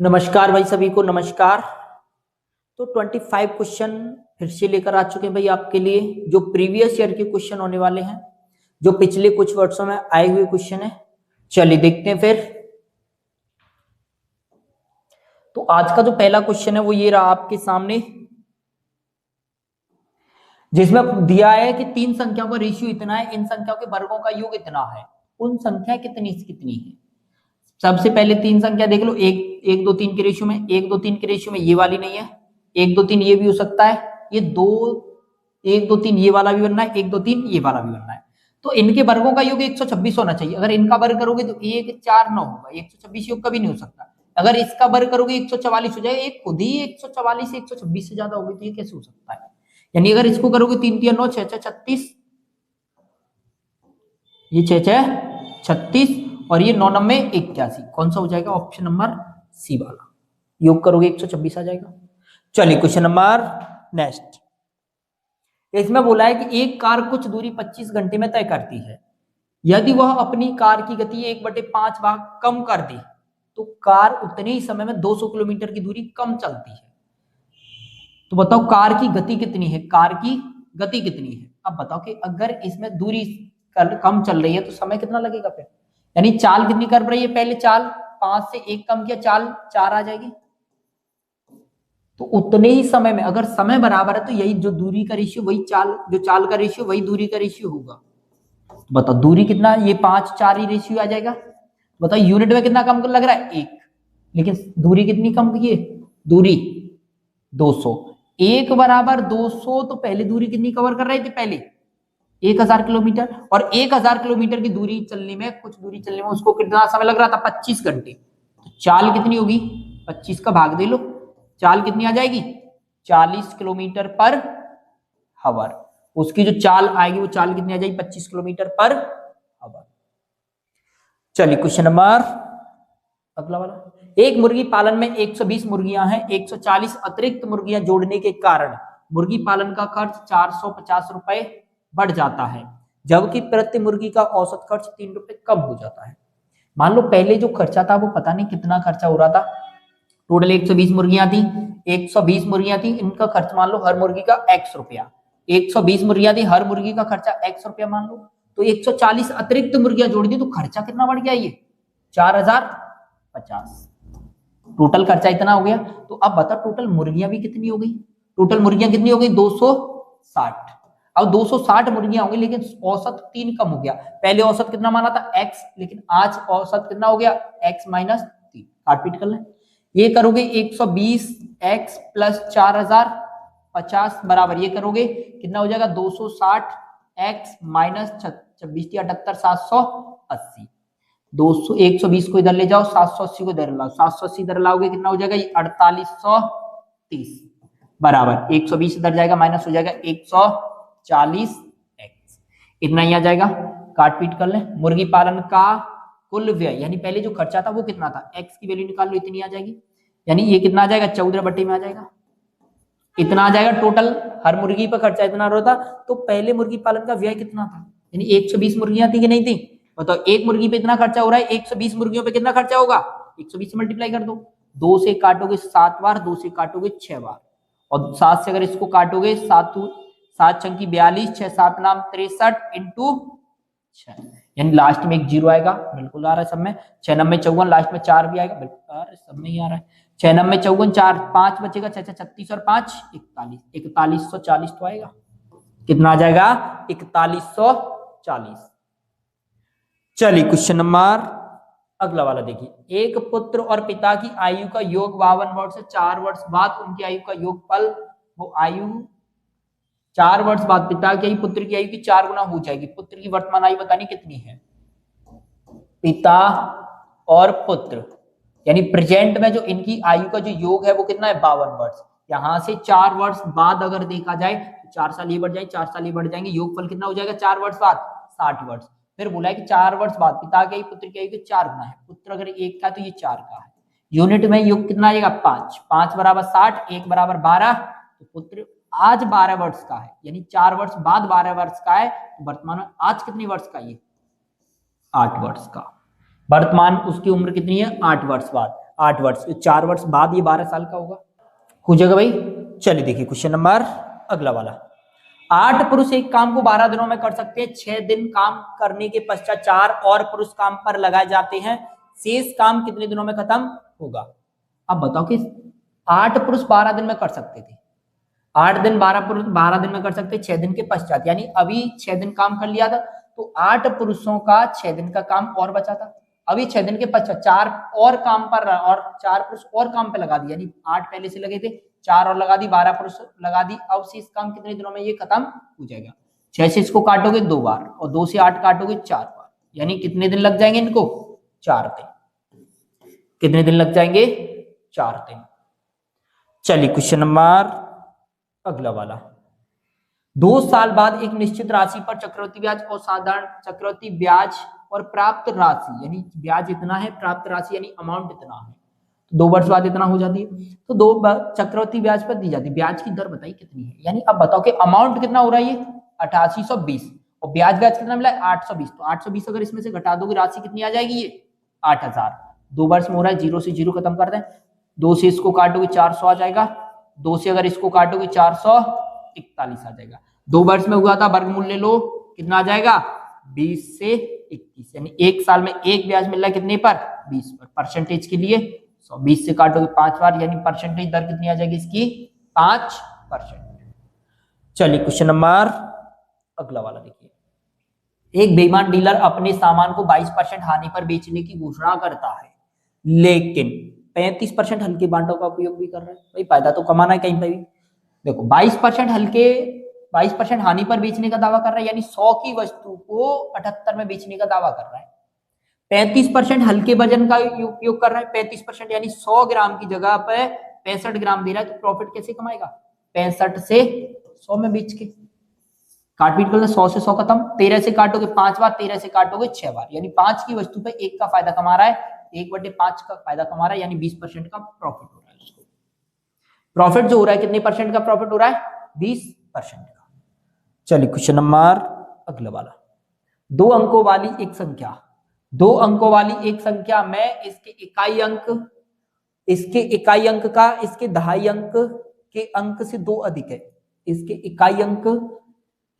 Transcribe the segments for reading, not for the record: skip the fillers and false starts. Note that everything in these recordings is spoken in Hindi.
नमस्कार भाई, सभी को नमस्कार। तो 25 क्वेश्चन फिर से लेकर आ चुके हैं भाई आपके लिए, जो प्रीवियस ईयर के क्वेश्चन होने वाले हैं, जो पिछले कुछ वर्षों में आए हुए क्वेश्चन है। चलिए देखते हैं फिर। तो आज का जो पहला क्वेश्चन है वो ये रहा आपके सामने, जिसमें दिया है कि तीन संख्याओं का रेशियो इतना है, इन संख्याओं के वर्गों का योग इतना है, उन संख्या कितनी से कितनी है। सबसे पहले तीन संख्या देख लो, एक दो तीन के रेशियो में, एक दो तीन के रेशियो में ये वाली नहीं है, एक दो तीन ये भी हो सकता है, ये दो एक दो तीन ये वाला भी बनना है, एक दो तीन ये वाला भी बनना है। तो इनके वर्गों का योग 126 होना चाहिए। अगर इनका वर्ग करोगे तो 1 4 9 होगा, 126 योग कभी नहीं हो सकता। अगर इसका वर्ग करोगे 144 हो जाएगा, एक खुद ही 144 126 से ज्यादा होगी, तो ये कैसे हो सकता है। यानी अगर इसको करोगे 3 3 9 6 6 36, ये 6 6 36 और ये 9 9 81, कौन सा हो जाएगा? ऑप्शन नंबर सी वाला। योग करोगे 126 आ जाएगा। चलिए क्वेश्चन नंबर नेक्स्ट। इसमें बोला है कि एक कार कुछ दूरी 25 घंटे में तय करती है। यदि वह अपनी कार की गति 1/5 भाग कम कर दे तो कार उतने ही समय में 200 किलोमीटर की दूरी कम चलती है। तो बताओ कार की गति कितनी है, कार की गति कितनी है। अब बताओ कि अगर इसमें दूरी कम चल रही है तो समय कितना लगेगा फिर, यानी चाल कितनी कर रही है। पहले चाल 5 से 1 कम किया, चाल 4 आ जाएगी। तो उतने ही समय में, अगर समय बराबर है तो यही जो दूरी का रेशियो वही चाल, जो चाल का रेशियो वही दूरी का रेशियो होगा। तो बताओ दूरी कितना, ये 5 4 ही रेशियो आ जाएगा। बताओ यूनिट में कितना कम लग रहा है, 1, लेकिन दूरी कितनी कम की है, दूरी 200। 1 बराबर 200, तो पहले दूरी कितनी कवर कर रहे थे, पहले 1000 किलोमीटर। और 1000 किलोमीटर की दूरी चलने में, कुछ दूरी चलने में उसको कितना समय लग रहा था, 25 घंटे। तो चाल कितनी होगी, 25 का भाग दे लो, चाल कितनी आ जाएगी, 40 किलोमीटर पर हावर। उसकी जो चाल आएगी वो चाल कितनी आ जाएगी, 25 किलोमीटर पर हावर। चलिए क्वेश्चन नंबर अगला वाला। एक मुर्गी पालन में 120 मुर्गियां हैं, 140 अतिरिक्त मुर्गियां जोड़ने के कारण मुर्गी पालन का खर्च 450 रुपए बढ़ जाता है, जबकि प्रति मुर्गी का औसत खर्च 3 रुपए कम हो जाता है। मान लो पहले जो खर्चा था वो पता नहीं कितना खर्चा हो रहा था। टोटल 120 मुर्गियां थी, 120 मुर्गियां थी, इनका खर्च मान लो हर मुर्गी का x रुपया। 120 मुर्गियां थी, हर मुर्गी का खर्चा x रुपया मान लो। तो 140 अतिरिक्त मुर्गियां जोड़ दी तो खर्चा कितना बढ़ गया, ये 4050। टोटल खर्चा इतना हो गया। तो अब बता टोटल मुर्गियां भी कितनी हो गई, टोटल मुर्गियां कितनी हो गई, 260। अब 260 मुर्गियां होंगी, लेकिन औसत 3 कम हो गया। पहले औसत कितना माना था, x, लेकिन आज औसत कितना हो गया, x माइनस 3। काट पीट कर ले, ये करोगे 120x प्लस 4050 बराबर, ये करोगे कितना हो जाएगा, 260x माइनस 26 78 780। 200 120 को इधर ले जाओ, 780 को इधर लाओ, 780 इधर लाओगे कितना हो जाएगा, ये 4830 बराबर 120 इधर जाएगा, माइनस हो जाएगा 140x, इतना ही आ जाएगा। काट पीट कर ले, मुर्गी पालन का कुल व्यय, यानी पहले जो खर्चा था वो कितना था, x की वैल्यू निकाल लो, इतनी आ जाएगी। यानी ये कितना आ जाएगा, 14 में आ जाएगा, इतना आ जाएगा। टोटल हर मुर्गी पर खर्चा इतना होता, तो पहले मुर्गी पालन का व्यय कितना था, यानी 120 मुर्गियां थी कि नहीं थी। बताओ एक मुर्गी पे इतना खर्चा हो रहा है, 120 मुर्गियों पे कितना खर्चा होगा, 120 से मल्टीप्लाई कर दो। 2 से काटोगे 7 बार, 2 से काटोगे 6 बार, और 7 से अगर इसको काटोगे 7 छंकी 42, 6 7 नाम 63 इंटू 6, यानी लास्ट में एक जीरो आएगा, बिल्कुल आ रहा है सब में। 6 9 54, लास्ट में 4 भी आएगा, बिल्कुल आ रहा है सब में ही आ रहा है। 6 9 54, 4 5 बचेगा, 6 6 36 और 5 41, 4140 तो आएगा। कितना आ जाएगा, 4140। चलिए क्वेश्चन नंबर अगला वाला देखिए। एक पुत्र और पिता की आयु का योग 52 वर्ष से 4 वर्ष बाद उनकी आयु का योगफल, वो आयु 4 वर्ष बाद पिता की आयु पुत्र की आयु की 4 गुना हो जाएगी। पुत्र की वर्तमान आयु बतानी कितनी है, पिता और पुत्र, यानी प्रेजेंट में जो इनकी आयु का जो योग है वो कितना है, 52 वर्ष। यहां से 4 वर्ष बाद अगर देखा जाए तो 4 साल ये बढ़ जाएंगे, 4 साल ये बढ़ जाएंगे, योगफल कितना हो जाएगा 4 वर्ष बाद, 60 वर्ष। फिर बोला है कि 4 वर्ष बाद पिता की आयु पुत्र की आयु के 4 गुना है। पुत्र अगर 1 का तो ये 4 का है। यूनिट में योग कितना आएगा, 5, 5 बराबर 60, 1 बराबर 12। तो पुत्र आज 12 वर्ष का है, यानी 4 वर्ष बाद 12 वर्ष का है। तो वर्तमान में आज कितने वर्ष का, ये 8 वर्ष का। वर्तमान उसकी उम्र कितनी है, 8 वर्ष बाद। 8 वर्ष, 4 वर्ष बाद ये 12 साल का होगा, हो जाएगा भाई। चलिए देखिए क्वेश्चन नंबर अगला वाला। 8 पुरुष एक काम को 12 दिनों में कर सकते हैं। 6 दिन काम करने के पश्चात 4 और पुरुष काम पर लगाए जाते हैं। शेष काम कितने दिनों में खत्म होगा? अब बताओ कि 8 पुरुष 12 दिन में कर सकते थे, 8 दिन 12 पुरुष 12 दिन में कर सकते 6 दिन के पश्चात, यानी अभी 6 दिन काम कर लिया था तो 8 पुरुषों का 6 दिन का काम और बचा था। अभी 6 दिन के पश्चात 4 और काम पर और 4 पुरुष और काम पे लगा दी, यानी 8 पहले से लगे थे, 4 और लगा दी, 12 पुरुष लगा दी। अब शेष काम कितने दिनों में ये खत्म हो जाएगा? 6 से इसको काटोगे 2 बार और 2 से 8 काटोगे 4 बार, यानी कितने दिन लग जाएंगे इनको? 4 दिन। कितने दिन लग जाएंगे? 4 दिन। चलिए क्वेश्चन नंबर अगला वाला। 2 साल बाद एक निश्चित राशि पर चक्रवृद्धि ब्याज और साधारण चक्रवृद्धि ब्याज और प्राप्त राशि, यानी ब्याज इतना है, प्राप्त राशि यानी अमाउंट इतना है, 2 वर्ष बाद इतना हो जाती है। तो 2 चक्रवृद्धि ब्याज पर दी जाती है। ब्याज की दर बताइए कितनी है, यानी अब बताओ कि अमाउंट कितना हो रहा है? ये 8820 और ब्याज कितना मिला है? 820। तो 820 अगर इसमें से घटा दोगे राशि कितनी आ जाएगी? ये 8000। 2 वर्ष में हो रहा है, 0 से 0 खत्म कर दें, 2 से इसको काटोगे 400 आ जाएगा, 2 से अगर इसको काटोगे 441 आ जाएगा। 2 वर्ष में हुआ था, वर्गमूल ले लो, कितना आ जाएगा? 20 से 21, यानी 1 साल में एक ब्याज मिल रहा है कितने पर? 20 पर। परसेंटेज के लिए 120 से काटोगे 5 बार, यानी परसेंटेज दर कितनी आ जाएगी इसकी? 5%। चलिए क्वेश्चन नंबर अगला वाला देखिए। एक बेईमान डीलर अपने सामान को 22% हानि पर बेचने की घोषणा करता है, लेकिन 35% हल्के बांटों का उपयोग भी कर रहा है। भाई फायदा तो कमाना है कहीं पे भी। देखो 22% हल्के 22% हानि पर बेचने का दावा कर रहा है, यानी 100 की वस्तु को 78 में बेचने का दावा कर रहा है। 35% हल्के वजन का उपयोग कर रहा है, 35% यानी 100 ग्राम की जगह पे 65 ग्राम दे रहा है, तो प्रॉफिट कैसे कमाएगा? 65 से 100 में बेच के। काटपीट कर 100 से 100 खत्म, 13 से काटोगे 5 बार, 13 से काटोगे 6 बार, यानी 5 की वस्तु पे 1 का फायदा कमा रहा है, 1/5 का फायदा कमा रहा है, यानी 20% का प्रॉफिट हो रहा है उसको। प्रॉफिट जो हो रहा है कितने परसेंट का प्रॉफिट हो रहा है? 20% का। चलिए क्वेश्चन नंबर अगला वाला। 2 अंकों वाली एक संख्या, 2 अंकों वाली एक संख्या में इसके इकाई अंक का इसके दहाई अंक के अंक से 2 अधिक है। इसके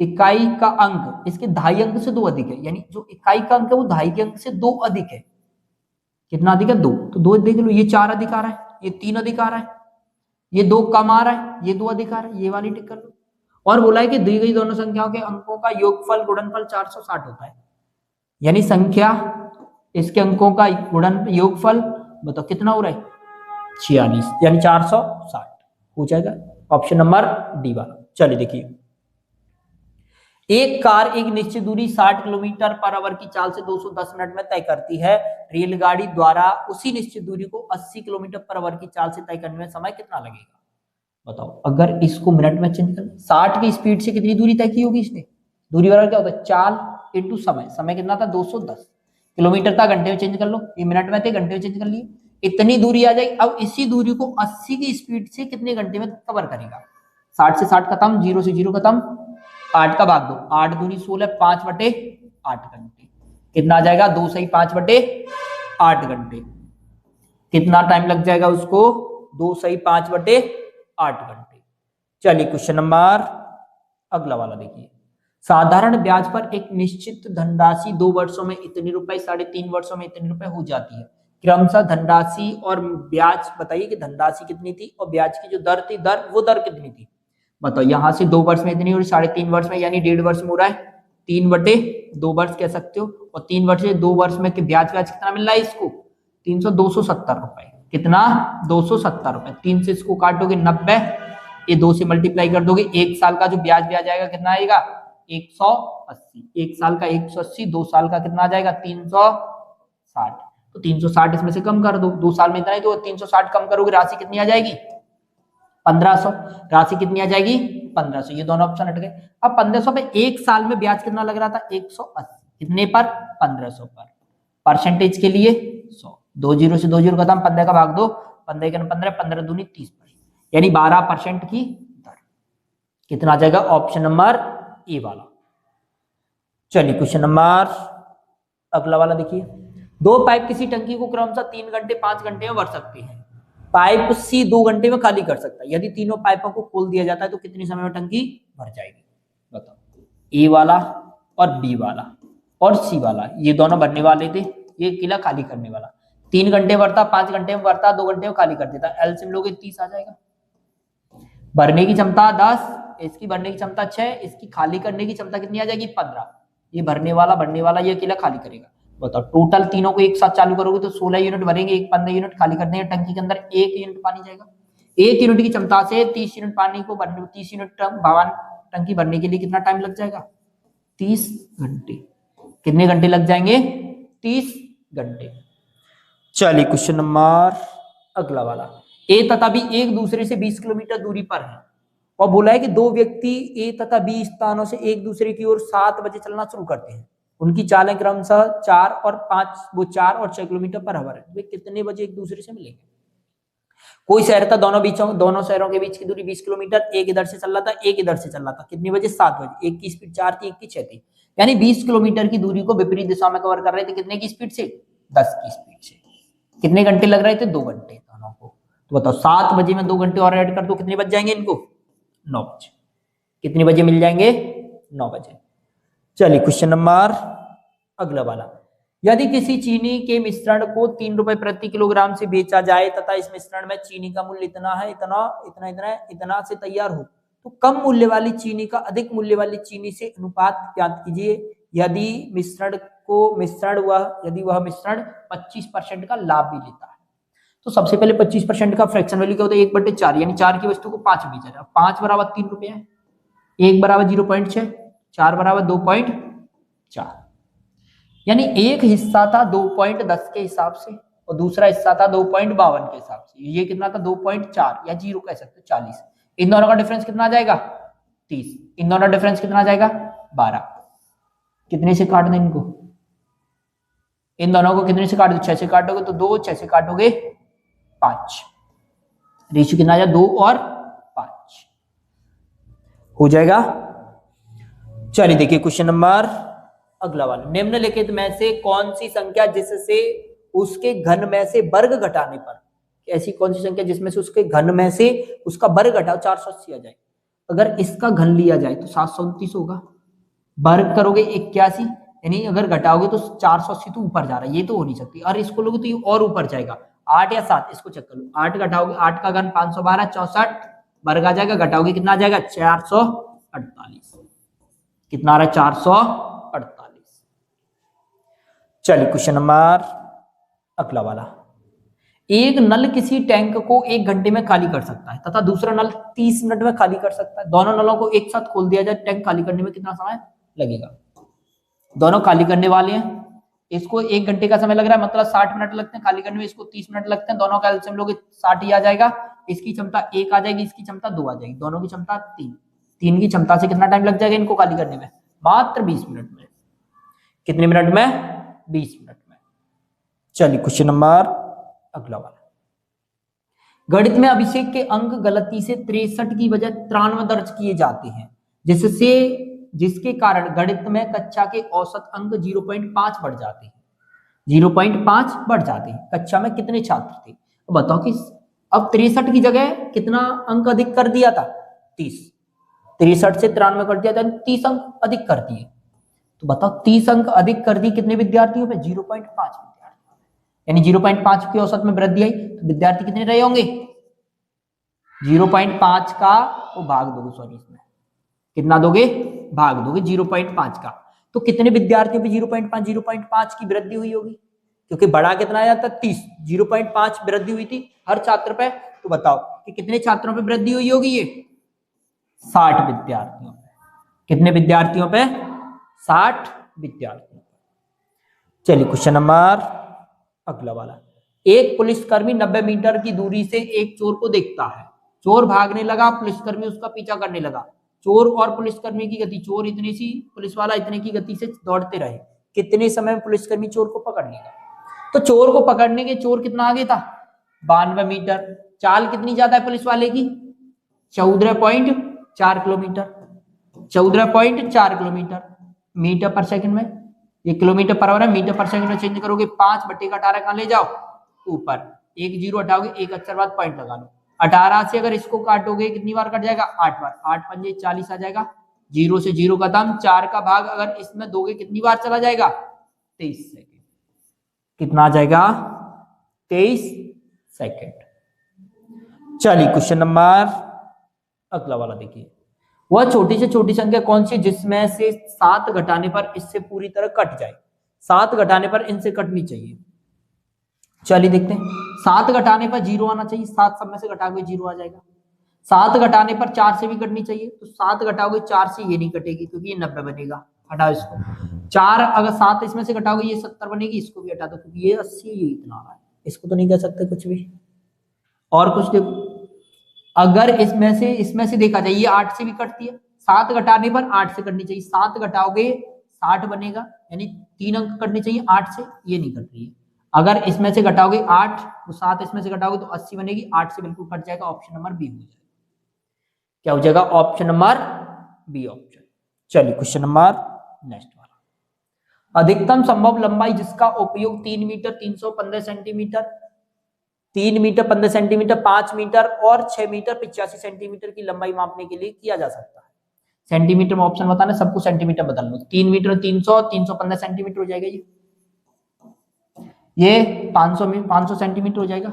इकाई का अंक इसके दहाई अंक से 2 अधिक है, यानी जो इकाई का अंक है वो दहाई के अंक से 2 अधिक है। कितना अधिक है? 2। तो 2 देख लो, ये 4 अधिक आ रहा है, ये 3 अधिक आ रहा है, ये 2 कम आ रहा है, ये 2 अधिक आ रहा है, ये वाली टिक कर लो। और बोला है कि दी गई दोनों संख्याओं के अंकों का योगफल गुणनफल 460 होता है, यानी संख्या इसके अंकों का गुणन योगफल बताओ कितना हो रहा है? 46, यानी 460 हो जाएगा। ऑप्शन नंबर डी वाला। चलिए देखिए। एक कार एक निश्चित दूरी 60 किलोमीटर पर आवर की चाल से 210 मिनट में तय करती है। रेलगाड़ी द्वारा उसी निश्चित दूरी को 80 किलोमीटर पर आवर की चाल से तय करने में समय कितना लगेगा? बताओ अगर इसको मिनट में चेंज कर, 60 की स्पीड से कितनी दूरी तय की होगी इसने? दूरी बराबर क्या होता है? चाल इंटू समय। समय कितना था? 210। किलोमीटर था, घंटे में चेंज कर लो, ये मिनट में थे, घंटे में चेंज कर लिए, इतनी दूरी आ जाएगी। अब इसी दूरी को 80 की स्पीड से कितने घंटे में कवर करेगा? 60 से 60 खत्म, 0 से 0 खत्म, 8 का भाग दो, 8 दूनी 16, 5/8 घंटे। कितना आ जाएगा? 2 सही 5/8 घंटे। कितना टाइम लग जाएगा उसको? 2 सही 5/8 घंटे। चलिए क्वेश्चन नंबर अगला वाला देखिए। साधारण ब्याज पर एक निश्चित धनराशि 2 वर्षों में इतने रुपए, 3.5 वर्षों में इतने रुपए हो जाती है। क्रमशः धनराशि और ब्याज बताइए कि धनराशि कितनी थी और ब्याज की जो दर थी, वो दर कितनी थी? बताओ। यहां से 2 वर्ष में इतनी और 3.5 वर्ष में, यानी 1.5 वर्ष में हो रहा है, 3/2 वर्ष कह सकते हो। और 3 वर्ष से 2 वर्ष में ब्याज कितना मिल रहा है इसको? 270 रुपए। कितना? 270 रुपए। 3 से इसको काटोगे 90, ये 2 से मल्टीप्लाई कर दोगे, 1 साल का जो ब्याज आएगा कितना आएगा? 180। 1 साल का 180, 2 साल का कितना आ जाएगा? 360। तो 360 इसमें से कम कर दो, 2 साल में इतना ही, तो 360 कम करोगे राशि कितनी आ जाएगी? 1500। राशि कितनी आ जाएगी? 1500। ये दोनों ऑप्शन हट गए। अब 1500 पे 1 साल में ब्याज कितना लग रहा था? 180। कितने पर? 1500 पर। परसेंटेज के लिए 100, 2 0 से 2 0 खत्म, 15 का भाग दो, 15 का 15, 15 दूनी 30, यानी 12% की दर। कितना आ जाएगा? ऑप्शन नंबर ए वाला। चलिए क्वेश्चन नंबर अगला वाला देखिए। दो पाइप किसी टंकी को क्रमशः 3 घंटे 5 घंटे में भर सकते हैं। पाइप सी 2 घंटे में खाली कर सकता है। यदि तीनों पाइपों को खोल दिया जाता है तो कितने समय में टंकी भर जाएगी? बताओ। ए वाला और बी वाला और सी वाला, ये दोनों भरने वाले थे, ये किला खाली करने वाला। 3 घंटे भरता, 5 घंटे में भरता, 2 घंटे में खाली कर देता। एलसीएम लोगे 30 आ जाएगा। भरने की क्षमता 10, इसकी भरने की क्षमता 6, इसकी खाली करने की क्षमता कितनी आ जाएगी? 15। ये भरने वाला ये किला खाली करेगा। बताओ टोटल तीनों को एक साथ चालू करोगे तो 16 यूनिट भरेंगे, 15 यूनिट खाली कर देंगे। टंकी के अंदर 1 यूनिट पानी जाएगा। 1 यूनिट की क्षमता से 30 यूनिट पानी को भरने, 30 यूनिट भवन टंकी भरने के लिए कितना टाइम लग जाएगा? 30 घंटे। कितने घंटे लग जाएंगे? 30 घंटे। चलिए क्वेश्चन नंबर अगला वाला। ए तथा बी एक दूसरे से 20 किलोमीटर दूरी पर है और बोला है कि दो व्यक्ति ए तथा बी स्थानों से एक दूसरे की ओर 7 बजे चलना शुरू करते हैं। उनकी चालें क्रमशः 4 और 5, वो 4 और 6 किलोमीटर पर आवर है। वे कितने बजे एक दूसरे से मिलेंगे? कोई शहर था, दोनों शहरों के बीच की दूरी 20 किलोमीटर। एक इधर से चल रहा था, एक इधर से चल रहा था। कितने बजे? 7 बजे। एक की स्पीड 4 थी, एक की 6 थी, यानी 20 किलोमीटर की दूरी को विपरीत दिशा में कवर कर रहे थे। कितने की स्पीड से? 10 की स्पीड से। कितने घंटे लग रहे थे? 2 घंटे दोनों को। तो बताओ 7 बजे में 2 घंटे और ऐड कर दो, कितने बज जाएंगे इनको? 9 बजे। कितने बजे मिल जाएंगे? 9 बजे। चलिए क्वेश्चन नंबर अगला वाला। यदि किसी चीनी के मिश्रण को 3 रुपए प्रति किलोग्राम से बेचा जाए तथा इस मिश्रण में चीनी का मूल्य इतना है, इतना से तैयार हो, तो कम मूल्य वाली चीनी का अधिक मूल्य वाली चीनी से अनुपात ज्ञात कीजिए यदि वह मिश्रण 25% का लाभ भी लेता है। तो सबसे पहले 25% का फ्रैक्शन वैल्यू क्या होता है? 1/4, यानी 4 की वस्तु को 5 बेचा जाए। 5 बराबर 3 रुपए है, 1 बराबर 0.6, 4 बराबर 2.4, यानी एक हिस्सा था 2.10 के हिसाब से और दूसरा हिस्सा था 2.52 के हिसाब से। ये कितना था? 2.4 या 0 कह सकते हो, 40। इन दोनों का डिफरेंस कितना आ जाएगा? 30। इन दोनों का डिफरेंस कितना आ जाएगा? 12। कितने से काट दें इनको? इन दोनों को कितने से काट दो? 6 से काटोगे तो 2, 6 से काटोगे 5। रेशियो कितना आ जाएगा? 2 और 5 हो जाएगा। चलिए देखिए क्वेश्चन नंबर अगला वाला। निम्नलिखित में से कौन सी संख्या जिससे उसके घन में से वर्ग घटाने पर, ऐसी कौन सी संख्या जिसमें से उसके घन में से उसका वर्ग घटाओ 480 आ जाए? अगर इसका घन लिया जाए तो 729 होगा, वर्ग करोगे 81, यानी अगर घटाओगे तो 480 तो ऊपर जा रहा है, ये तो हो नहीं सकती। और इसको लोगे तो ये और ऊपर जाएगा। 8 या 7, इसको चेक कर लो। 8 घटाओगे, 8 का घन 512, 64, वर्ग आ जाएगा। घटाओगे कितना आ जाएगा? 448। कितना आ रहा है? 448। चलिए क्वेश्चन नंबर अगला वाला। एक नल किसी टैंक को 1 घंटे में खाली कर सकता है तथा दूसरा नल 30 मिनट में खाली कर सकता है। दोनों नलों को एक साथ खोल दिया जाए, टैंक खाली करने में कितना समय लगेगा? दोनों खाली करने वाले हैं, इसको 1 घंटे का समय लग रहा है, मतलब 60 मिनट लगते हैं खाली करने में, इसको 30 मिनट लगते हैं। दोनों का एलसीएम लोगे 60 ही आ जाएगा। इसकी क्षमता 1 आ जाएगी, इसकी क्षमता 2 आ जाएगी, दोनों की क्षमता 3। 3 की क्षमता से कितना टाइम लग जाएगा इनको खाली करने में? मात्र 20 मिनट में। कितने मिनट में? 20 मिनट में। चलिए क्वेश्चन नंबर अगला वाला। गणित में अभिषेक के अंक गलती से 63 की बजाय 93 दर्ज किए जाते हैं, जिसके कारण गणित में कक्षा के औसत अंक 0.5 बढ़ जाते हैं। 0.5 बढ़ जाते हैं। कक्षा में कितने छात्र थे? तो बताओ कि अब 63 की जगह कितना अंक अधिक कर दिया था? 30। 63 से 93 कर दिया था, 30 अंक अधिक कर दिए। तो बताओ 30 अंक अधिक कर दी कितने विद्यार्थियों पे? 0.5 विद्यार्थियों, यानी 0.5 की औसत में वृद्धि आई तो विद्यार्थी कितने रहे होंगे? 0.5 का वो भाग दोगे, सॉरी इसमें कितना दोगे? भाग दोगे 0.5 का। तो कितने विद्यार्थियों पे 0.5 की वृद्धि हुई होगी? क्योंकि बड़ा कितना आया था? 30। 0.5 वृद्धि हुई थी हर छात्र पे। तो बताओ कि कितने छात्रों पे वृद्धि हुई होगी? ये 60 विद्यार्थियों पे। कितने विद्यार्थियों पे? 60 विद्यार्थियों। चलिए क्वेश्चन नंबर अगला वाला। एक पुलिसकर्मी 90 मीटर की दूरी से एक चोर को देखता है। चोर भागने लगा, पुलिसकर्मी उसका पीछा करने लगा। चोर और पुलिसकर्मी की गति, चोर इतनी सी, पुलिस वाला इतने की गति से दौड़ते रहे। कितने समय में पुलिसकर्मी चोर को पकड़ लेगा? तो चोर को पकड़ने के चोर कितना आगे था? 92 मीटर। चाल कितनी ज्यादा है पुलिस वाले की? 14.4 किलोमीटर। 14.4 किलोमीटर मीटर पर सेकंड में। ये किलोमीटर पर आवर है, मीटर पर सेकंड में चेंज करोगे 5/18 कहाँ ले जाओ ऊपर, एक जीरो हटाओगे, एक अक्षर बाद पॉइंट लगा लो। 18 से अगर इसको काटोगे कितनी बार कट जाएगा, 8 बार, 8 पंजे 40 आ जाएगा, जीरो से जीरो खत्म, 4 का भाग अगर इसमें दोगे कितनी बार चला जाएगा, 23 सेकेंड। कितना आ जाएगा, 23 सेकेंड। चलिए क्वेश्चन नंबर अगला वाला देखिए, वह छोटी से छोटी संख्या कौन सी जिसमें से 7 घटाने पर इससे पूरी तरह कट जाए, 7 घटाने पर इनसे कटनी चाहिए। चलिए देखते हैं, 7 घटाने पर 0 आना चाहिए, 7 सब में से घटाओगे 0 आ जाएगा। 7 घटाने पर 4 से भी कटनी चाहिए, तो 7 घटाओगे 4 से ये नहीं कटेगी क्योंकि ये 90 बनेगा, हटाओ इसको। 4 अगर 7 इसमें से घटाओगे ये 70 बनेगी, इसको भी हटा दो क्योंकि ये 80 ये इतना आ रहा है, इसको तो नहीं कह सकते कुछ भी। और कुछ देखो, अगर इसमें से देखा जाए ये 8 से भी कटती है, 7 घटाने पर 8 से कटनी चाहिए, 7 घटाओगे 60 बनेगा, यानी 3 अंक कटने चाहिए 8 से, ये नहीं कट रही है। अगर इसमें से घटाओगे 8 तो 7 इसमें से घटाओगे तो 80 बनेगी, 8 से बिल्कुल कट जाएगा, ऑप्शन नंबर बी हो जाएगा। क्या हो जाएगा, ऑप्शन नंबर बी ऑप्शन। चलिए क्वेश्चन नंबर नेक्स्ट वाला, अधिकतम संभव लंबाई जिसका उपयोग 3 metre 315 centimetre, 3 metre 15 centimetre, 5 metre और 6 मीटर 85 सेंटीमीटर की लंबाई मापने के लिए किया जा सकता है। सेंटीमीटर में ऑप्शन बताना, सबको सेंटीमीटर बदल लो। 3 मीटर 300 315 सेंटीमीटर हो जाएगा, ये 500 सेंटीमीटर हो जाएगा,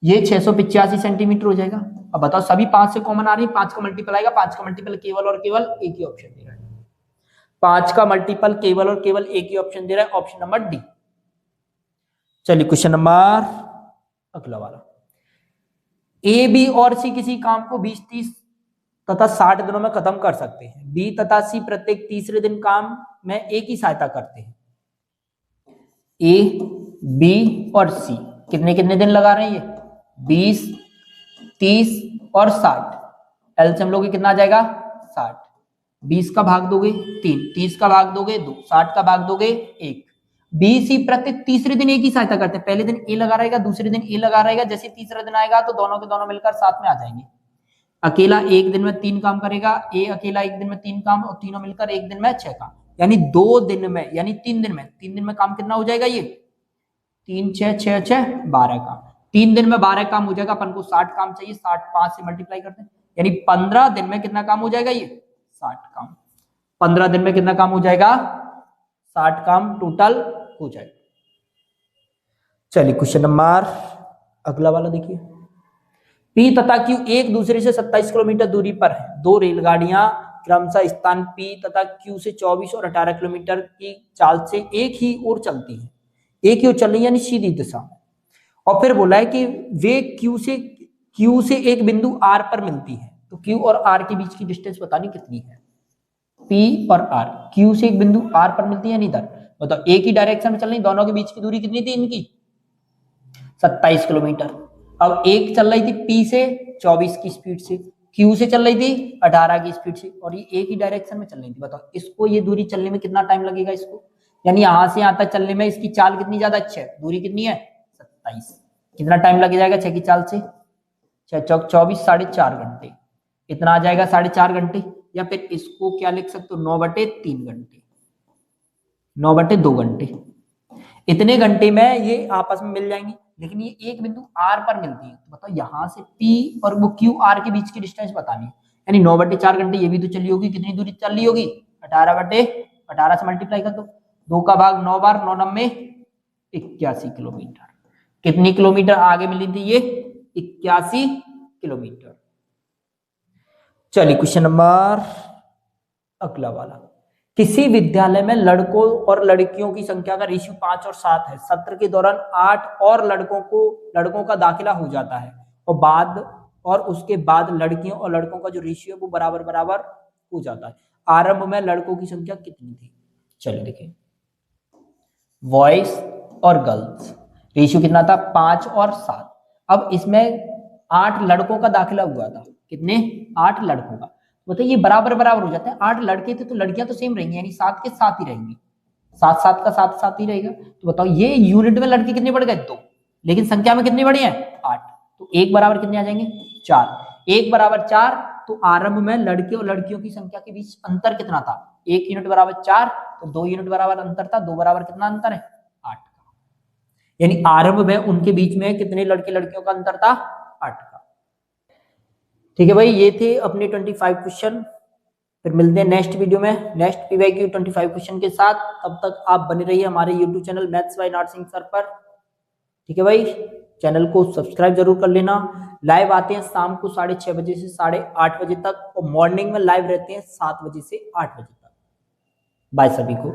ये 685 सेंटीमीटर हो जाएगा। अब बताओ, सभी 5 से कॉमन आ रही है, 5 का मल्टीपल आएगा, 5 का मल्टीपल केवल और केवल एक ही ऑप्शन दे रहा है, 5 का मल्टीपल केवल और केवल एक ही ऑप्शन दे रहा है, ऑप्शन नंबर डी। चलिए क्वेश्चन नंबर अगला वाला, ए बी और सी किसी काम को 20 30 तथा 60 दिनों में खत्म कर सकते हैं। बी तथा सी प्रत्येक तीसरे दिन काम में एक ही सहायता करते हैं। ए बी और सी कितने कितने दिन लगा रहे हैं, ये 20 30 और 60, एलसीएम लोगे कितना आ जाएगा 60, 20 का भाग दोगे 3, 30 का भाग दोगे 2, 60 का भाग दोगे 1। बी सी प्रत्येक तीसरे दिन एक ही सहायता करते हैं, पहले दिन ए लगा रहेगा, दूसरे दिन ए लगा रहेगा, जैसे तीसरा दिन आएगा तो दोनों के दोनों मिलकर साथ में आ जाएंगे। अकेला एक दिन में 3 काम करेगा, ए अकेला एक दिन में 3 काम, और तीनों मिलकर एक दिन में 6 काम, यानी 2 दिन में, यानी 3 दिन में काम कितना हो जाएगा, ये 3 6 6 6 12 काम, 3 दिन में 12 काम हो जाएगा। अपन को 60 काम चाहिए, 60 5 से मल्टीप्लाई करते हैं, यानी 15 दिन में कितना काम हो जाएगा, ये 60 काम। 15 दिन में कितना काम हो जाएगा, 60 काम टोटल हो जाएगा। चलिए क्वेश्चन नंबर अगला वाला देखिए, पी तथा क्यू एक दूसरे से 27 किलोमीटर दूरी पर है। 2 रेलगाड़ियां क्रमशः स्थान पी तथा क्यू से 24 और 18 किलोमीटर की चाल से एक ही ओर चलती है, एक ही ओर चल रही है यानी सीधी दिशा में। और फिर बोला है कि वे क्यू से एक बिंदु आर पर मिलती है, तो क्यू और आर के बीच की डिस्टेंस बतानी कितनी है। पी और आर क्यू से एक बिंदु आर पर मिलती है, इधर बताओ, एक ही डायरेक्शन में चल रही, दोनों के बीच की दूरी कितनी थी इनकी, 27 किलोमीटर। अब एक चल रही थी पी से 24 की स्पीड से, क्यू से चल रही थी 18 की स्पीड से, और ये एक ही डायरेक्शन में चल रही थी। बताओ इसको ये दूरी चलने में कितना टाइम लगेगा इसको, यानी यहां से यहां तक चलने में इसकी चाल कितनी ज्यादा अच्छी है, दूरी कितनी है 27, कितना टाइम लग जाएगा 6 की चाल से, 6 चौक 24, 4.5 घंटे, इतना आ जाएगा 4.5 घंटे। या फिर इसको क्या लिख सकते हो, 9/3 घंटे, 9/2 घंटे, इतने घंटे में ये आपस में मिल जाएंगे। लेकिन ये एक बिंदु आर पर मिलती है, तो बताओ यहां से पी और वो क्यू आर के बीच की डिस्टेंस बतानी है, यानी 9/4 घंटे ये भी तो चली होगी, कितनी दूरी चल रही होगी 18/18 से मल्टीप्लाई कर दो, 2 का भाग 9 बार, 9 9 81 किलोमीटर, कितनी किलोमीटर आगे मिली थी ये 81 किलोमीटर। चलिए क्वेश्चन नंबर अगला वाला, किसी विद्यालय में लड़कों और लड़कियों की संख्या का रेशियो 5 और 7 है, सत्र के दौरान 8 और लड़कों का दाखिला हो जाता है, और उसके बाद लड़कियों और लड़कों का जो रेशियो है वो बराबर बराबर हो जाता है। आरंभ में लड़कों की संख्या कितनी थी, चलिए देखिए, बॉयज और गर्ल्स रेशियो कितना था 5 और 7। अब इसमें 8 लड़कों का दाखिला हुआ था, कितने 8 लड़कों का, बताइए ये बराबर बराबर हो जाते हैं। 8 लड़के थे तो लड़कियां तो सेम रहेंगी, यानी 7 के 7 ही रहेंगी, 7 7 का 7 7 ही रहेगा। तो बताओ ये यूनिट में लड़के कितने बढ़ गए 2, लेकिन संख्या में कितने बढ़े हैं 8, तो 1 बराबर कितने आ जाएंगे 4, 1 बराबर 4। तो आरंभ में लड़के और लड़कियों की संख्या के बीच अंतर कितना था, 1 यूनिट बराबर 4, तो 2 यूनिट बराबर अंतर था, 2 बराबर कितना अंतर है 8 का, यानी आरंभ में उनके बीच में कितने लड़के लड़कियों का अंतर था 8 का। ठीक है भाई, ये थे अपने 25 क्वेश्चन। फिर मिलते हैं नेक्स्ट वीडियो में नेक्स्ट पीवाईक्यू 25 क्वेश्चन के साथ। तब तक आप बने रहिए हमारे YouTube channel maths by Narsingh sir पर। ठीक है भाई, चैनल को सब्सक्राइब जरूर कर लेना। लाइव आते हैं शाम को 6:30 बजे से 8:30 बजे तक, और मॉर्निंग में लाइव रहते हैं 7 बजे से 8 बजे तक। बाय सभी को।